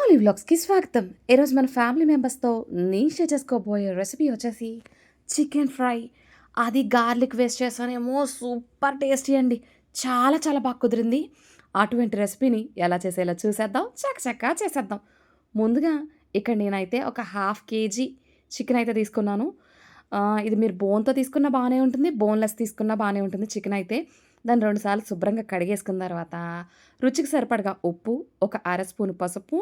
ఓలీ వ్లాగ్స్‌కి స్వాగతం. ఈరోజు మన ఫ్యామిలీ మెంబర్స్‌తో నేను షేర్ చేసుకోబోయే రెసిపీ వచ్చేసి చికెన్ ఫ్రై. అది గార్లిక్ వేస్ట్ చేశానేమో సూపర్ టేస్టీ అండి. చాలా చాలా బాగా కుదిరింది. అటువంటి రెసిపీని ఎలా చేసేలా చూసేద్దాం. చకచకా చేసేద్దాం. ముందుగా ఇక్కడ నేనైతే ఒక హాఫ్ కేజీ చికెన్ అయితే తీసుకున్నాను. ఇది మీరు బోన్‌తో తీసుకున్నా బానే ఉంటుంది. బోన్‌లెస్ తీసుకున్నా బానే ఉంటుంది చికెన్ అయితే. దాన్ని 2 సార్లు శుభ్రంగా కడిగేసుకున్న తర్వాత రుచికి సరిపడగా ఉప్పు, ఒక అర స్పూను పసుపు,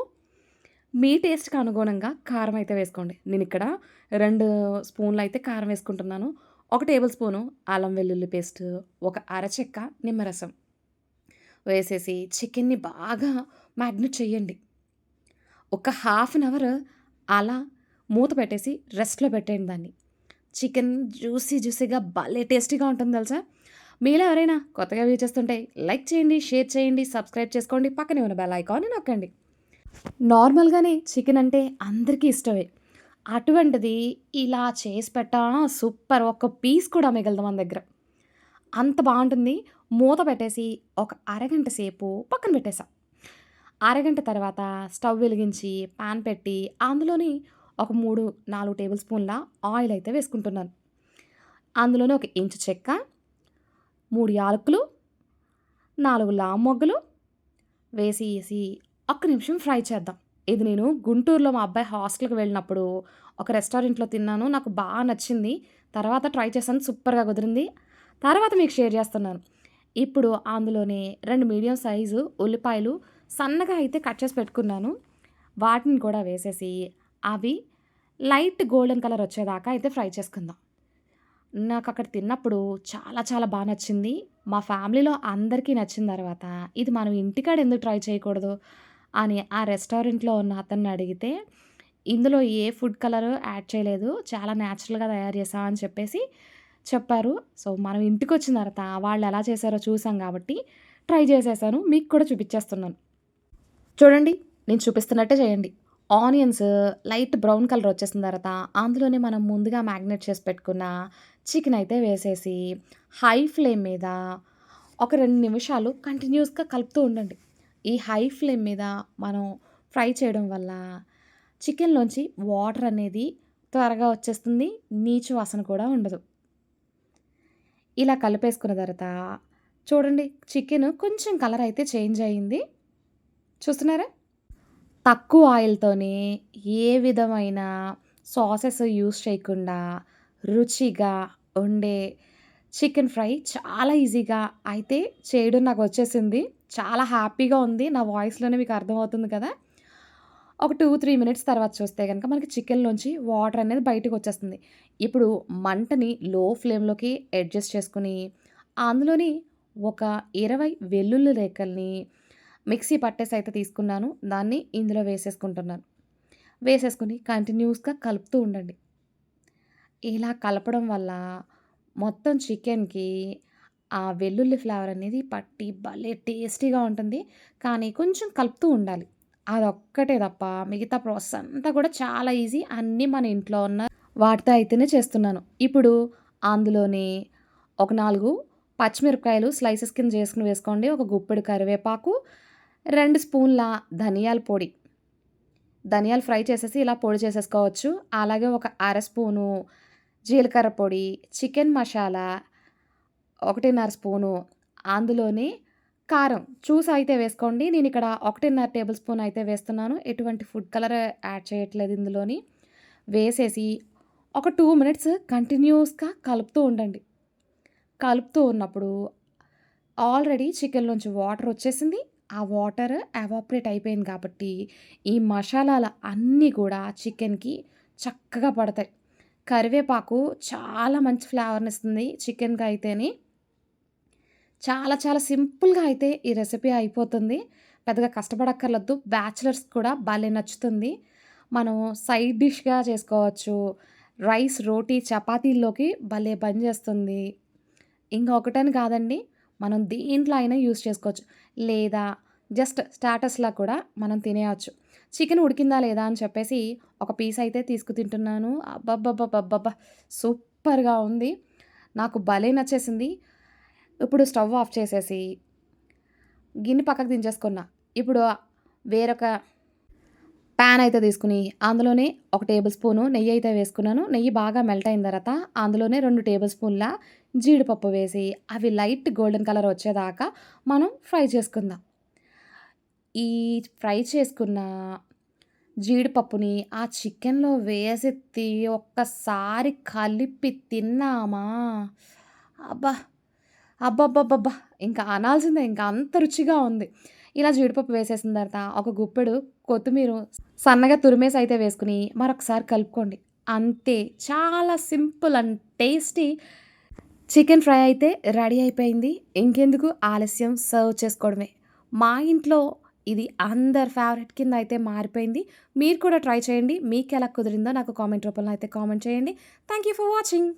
మీ టేస్ట్‌కి అనుగుణంగా కారం అయితే వేసుకోండి. నేనిక్కడ 2 స్పూన్‌లయితే కారం వేసుకుంటున్నాను. ఒక టేబుల్ స్పూను అల్లం వెల్లుల్లి పేస్టు, ఒక అర చెక్క నిమ్మరసం వేసేసి చికెన్‌ని బాగా మ్యాగ్నేట్ చేయండి. ఒక హాఫ్ అన్ అవర్ అలా మూత పెట్టేసి రెస్ట్‌లో పెట్టేయండి దాన్ని. చికెన్ జ్యూసీగా భలే టేస్టీగా ఉంటుంది తెలుసా! మీలో ఎవరైనా కొత్తగా వ్యూ చేస్తుంటే లైక్ చేయండి, షేర్ చేయండి, సబ్స్క్రైబ్ చేసుకోండి. పక్కనే ఉన్న బెల్ ఐకాన్‌ని నొక్కండి. నార్మల్‌గానే చికెన్ అంటే అందరికీ ఇష్టమే. అటువంటిది ఇలా చేసి పెట్టామా సూపర్! ఒక్క పీస్ కూడా మిగలదు మన దగ్గర. అంత బావుంటుంది. మూత పెట్టేసి ఒక అరగంట సేపు పక్కన పెట్టేసా. అరగంట తర్వాత స్టవ్ వెలిగించి పాన్ పెట్టి అందులోని ఒక 3, 4 టేబుల్ స్పూన్ల ఆయిల్ అయితే వేసుకుంటున్నాను. అందులోనే ఒక ఇంచు చెక్క, 3 యాలకులు, 4 లామొగ్గలు వేసేసి ఒక్క నిమిషం ఫ్రై చేద్దాం. ఇది నేను గుంటూరులో మా అబ్బాయి హాస్టల్‌కి వెళ్ళినప్పుడు ఒక రెస్టారెంట్‌లో తిన్నాను. నాకు నచ్చింది. తర్వాత ట్రై చేశాను. సూపర్‌గా కుదిరింది. తర్వాత మీకు షేర్ చేస్తున్నాను. ఇప్పుడు అందులోనే 2 మీడియం సైజు ఉల్లిపాయలు సన్నగా అయితే కట్ చేసి పెట్టుకున్నాను. వాటిని కూడా వేసేసి అవి లైట్ గోల్డెన్ కలర్ వచ్చేదాకా అయితే ఫ్రై చేసుకుందాం. నాకక్కడ తిన్నప్పుడు చాలా చాలా నచ్చింది. మా ఫ్యామిలీలో అందరికీ నచ్చిన తర్వాత, ఇది మనం ఇంటికాడ ఎందుకు ట్రై చేయకూడదు అని ఆ రెస్టారెంట్‌లో ఉన్న అతన్ని అడిగితే, ఇందులో ఏ ఫుడ్ కలరు యాడ్ చేయలేదు. చాలా నేచురల్‌గా తయారు చేశా అని చెప్పేసి చెప్పారు. సో, మనం ఇంటికొచ్చిన తర్వాత వాళ్ళెలా చేశారో చూసాం కాబట్టి ట్రై చేసేసాను. మీకు కూడా చూపిచ్చేస్తున్నాను. చూడండి. నేను చూపిస్తున్నట్టే చేయండి. ఆనియన్స్ లైట్ బ్రౌన్ కలర్ వచ్చేసిన తర్వాత, అందులోనే మనం ముందుగా మ్యాగ్నేట్ చేసి పెట్టుకున్న చికెన్ అయితే వేసేసి, హై ఫ్లేమ్ మీద ఒక 2 నిమిషాలు కంటిన్యూయస్‌గా కలుపుతూ ఉండండి. ఈ హై ఫ్లేమ్ మీద మనం ఫ్రై చేయడం వల్ల చికెన్‌లోంచి వాటర్ అనేది త్వరగా వచ్చేస్తుంది. నీచు వాసన కూడా ఉండదు. ఇలా కలిపేసుకున్న తర్వాత చూడండి చికెను కొంచెం కలర్ అయితే చేంజ్ అయింది. చూస్తున్నారా? తక్కువ ఆయిల్‌తోనే ఏ విధమైన సాసెస్ యూజ్ చేయకుండా రుచిగా ఉండే చికెన్ ఫ్రై చాలా ఈజీగా అయితే చేయడం నాకొచ్చేసింది. చాలా హ్యాపీగా ఉంది. నా వాయిస్‌లోనే మీకు అర్థమవుతుంది కదా! ఒక 2, 3 మినిట్స్ తర్వాత చూస్తే గనక మనకి చికెన్‌లోంచి వాటర్ అనేది బయటకొచ్చేస్తుంది. ఇప్పుడు మంటని లో ఫ్లేమ్‌లోకి అడ్జస్ట్ చేసుకొని, అందులోని ఒక 20 వెల్లుల్లి రేకల్ని మిక్సీ పట్టేసయితే తీసుకున్నాను. దాన్ని ఇందులో వేసేసుకుంటున్నాను. వేసేసుకొని కంటిన్యూయస్‌గా కలుపుతూ ఉండండి. ఇలా కలపడం వల్ల మొత్తం చికెన్‌కి ఆ వెల్లుల్లి ఫ్లేవర్ అనేది పట్టి భలే టేస్టీగా ఉంటుంది. కానీ కొంచెం కలుపుతూ ఉండాలి. అదొక్కటే తప్ప మిగతా ప్రాసెస్ అంతా కూడా చాలా ఈజీ. అన్నీ మన ఇంట్లో ఉన్న వాటితో అయితేనే చేస్తున్నాను. ఇప్పుడు అందులోనే ఒక 4 పచ్చిమిరపకాయలు స్లైసెస్ కింద చేసుకొని వేసుకోండి. ఒక గుప్పెడు కరివేపాకు, 2 స్పూన్ల ధనియాల పొడి. ధనియాలు ఫ్రై చేసేసి ఇలా పొడి చేసేసుకోవచ్చు. అలాగే ఒక అర స్పూను జీలకర్ర పొడి, చికెన్ మసాలా 1:30 స్పూను, అందులోనే కారం చూసి అయితే వేసుకోండి. నేనిక్కడ 1:30 టేబుల్ స్పూన్ అయితే వేస్తున్నాను. ఎటువంటి ఫుడ్ కలర్ యాడ్ చేయట్లేదు ఇందులోని. వేసేసి ఒక 2 మినిట్స్ కంటిన్యూయస్‌గా కలుపుతూ ఉండండి. కలుపుతూ ఉన్నప్పుడు ఆల్రెడీ చికెన్‌లోంచి వాటర్ వచ్చేసింది. ఆ వాటర్ ఎవాపరేట్ అయిపోయింది కాబట్టి, ఈ మసాలాలు అన్నీ కూడా చికెన్‌కి చక్కగా పడతాయి. కరివేపాకు చాలా మంచి ఫ్లేవర్‌నిస్తుంది చికెన్‌కైతేని. చాలా చాలా సింపుల్‌గా అయితే ఈ రెసిపీ అయిపోతుంది. పెద్దగా కష్టపడక్కర్లొద్దు. బ్యాచిలర్స్‌కి కూడా భలే నచ్చుతుంది. మనం సైడ్ డిష్‌గా చేసుకోవచ్చు. రైస్, రోటీ, చపాతీల్లోకి భలే పనిచేస్తుంది. ఇంకా ఒకటని కాదండి. మనం దేంట్లో అయినా యూజ్ చేసుకోవచ్చు. లేదా జస్ట్ స్టార్టర్స్‌లా కూడా మనం తినేయొచ్చు. చికెన్ ఉడికిందా లేదా అని చెప్పేసి ఒక పీస్ అయితే తీసుకు తింటున్నాను. అబ్బబ్బబ్బబ్బబ్బబ్బా! సూపర్‌గా ఉంది. నాకు భలే నచ్చేసింది. ఇప్పుడు స్టవ్ ఆఫ్ చేసేసి గిన్నె పక్కకు దించేసుకున్నా. ఇప్పుడు వేరొక పాన్ అయితే తీసుకొని అందులోనే ఒక టేబుల్ స్పూను నెయ్యి అయితే వేసుకున్నాను. నెయ్యి బాగా మెల్ట్ అయిన తర్వాత అందులోనే 2 టేబుల్ స్పూన్ల జీడిపప్పు వేసి అవి లైట్ గోల్డెన్ కలర్ వచ్చేదాకా మనం ఫ్రై చేసుకుందాం. ఈ ఫ్రై చేసుకున్న జీడిపప్పుని ఆ చికెన్‌లో వేసి ఒక్కసారి కలిపి తిన్నామా! అబ్బా! అబ్బబ్బబ్బబ్బా! ఇంక అనాల్సిందే ఇంక అంత రుచిగా ఉంది. ఇలా జీడిపప్పు వేసేసిన తర్వాత ఒక గుప్పెడు కొత్తిమీరు సన్నగా తురిమేసి అయితే వేసుకొని మరొకసారి కలుపుకోండి. అంతే. చాలా simple and tasty chicken fry అయితే రెడీ అయిపోయింది. ఇంకెందుకు ఆలస్యం సర్వ్ చేసుకోవడమే. మా ఇంట్లో ఇది అందరి ఫేవరెట్ కింద అయితే మారిపోయింది. మీరు కూడా ట్రై చేయండి. మీకెలా కుదిరిందో నాకు కామెంట్ రూపంలో అయితే కామెంట్ చేయండి. Thank you for watching.